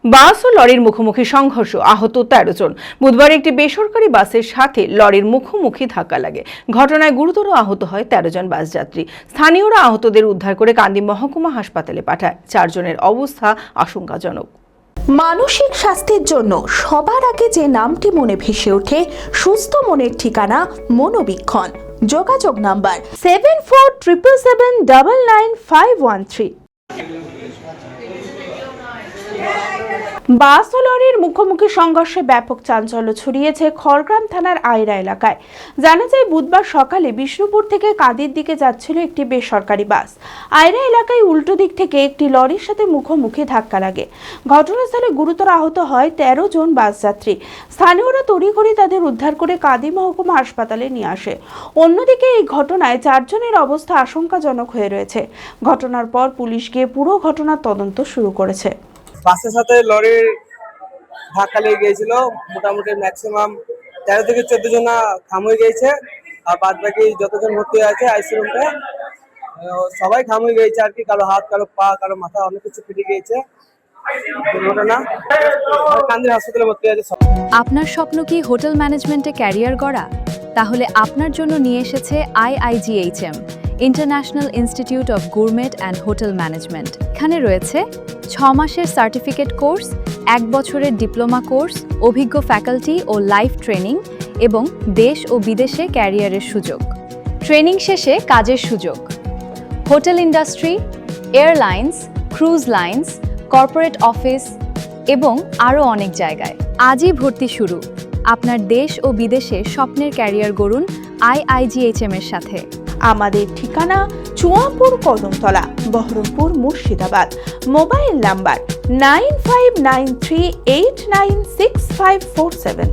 বাস ও লরির মুখোমুখি সংঘর্ষ, আহত 13 জন। বুধবার একটি বেসরকারি বাসের সাথে লরির মুখোমুখি ধাক্কা লাগে। ঘটনায় গুরুতর আহত হয় 13 জন বাস যাত্রী। স্থানীয়রা আহতদের উদ্ধার করে কান্দি মহকুমা হাসপাতালে পাঠায়। 4 জনের অবস্থা আশঙ্কাজনক। মানসিক স্বাস্থ্যের জন্য সবার আগে যে নামটি মনে ভেসে ওঠে, সুস্থ মনের ঠিকানা মনোবীক্ষণ। যোগাযোগ নাম্বার 7477799513। বাস ও লরির মুখোমুখি সংঘর্ষে ব্যাপক চাঞ্চল্য ছড়িয়েছে খড়গ্রাম থানার আইরা এলাকায়। জানা যায়, বুধবার সকালে বিষ্ণুপুর থেকে কাঁদির দিকে যাচ্ছিল একটি বেসরকারি বাস। আইরা এলাকায় উল্টো দিক থেকে একটি লরির সাথে মুখোমুখি ধাক্কা লাগে। ঘটনাস্থলে গুরুতর আহত হয় 13 জন বাস যাত্রী। স্থানীয়রা তড়িঘড়ি তাদের উদ্ধার করে কাঁদি মহকুমা হাসপাতালে নিয়ে আসে। অন্যদিকে এই ঘটনায় 4 জনের অবস্থা আশঙ্কাজনক হয়ে রয়েছে। ঘটনার পর পুলিশ গিয়ে পুরো ঘটনার তদন্ত শুরু করেছে। বাসের সাথে লরির ধাক্কা লেগে গিয়েছিল। মোটামুটি ম্যাক্সিমাম 13 থেকে 14 জন খাম হয়ে গিয়েছে, আর বাদ বাকি যতজন ভর্তি আছে আইসি রুমে সবাই খাম হয়ে গিয়েছে আর কি। কারো হাত, কারো পা, কারো মাথা, অনেক কিছু ফেটে গিয়েছে। দুর্ঘটনা কান্দি হাসপাতালে ভর্তি আছে। আপনার স্বপ্ন কি হোটেল ম্যানেজমেন্টে ক্যারিয়ার গড়া? তাহলে আপনার জন্য নিয়ে এসেছে IIGHM, international institute of gourmet and hotel management. এখানে রয়েছে 6 মাসের সার্টিফিকেট কোর্স, 1 বছরের ডিপ্লোমা কোর্স, অভিজ্ঞ ফ্যাকাল্টি ও লাইভ ট্রেনিং এবং দেশ ও বিদেশে ক্যারিয়ারের সুযোগ। ট্রেনিং শেষে কাজের সুযোগ। Hotel industry, airlines, cruise lines, corporate office এবং আরও অনেক জায়গায়। আজই ভর্তি শুরু। আপনার দেশ ও বিদেশে স্বপ্নের ক্যারিয়ার গড়ুন IIGHM এর সাথে। আমাদের ঠিকানা চুয়াপুর কদমতলা, বহরমপুর, মুর্শিদাবাদ। Mobile number 9593896547।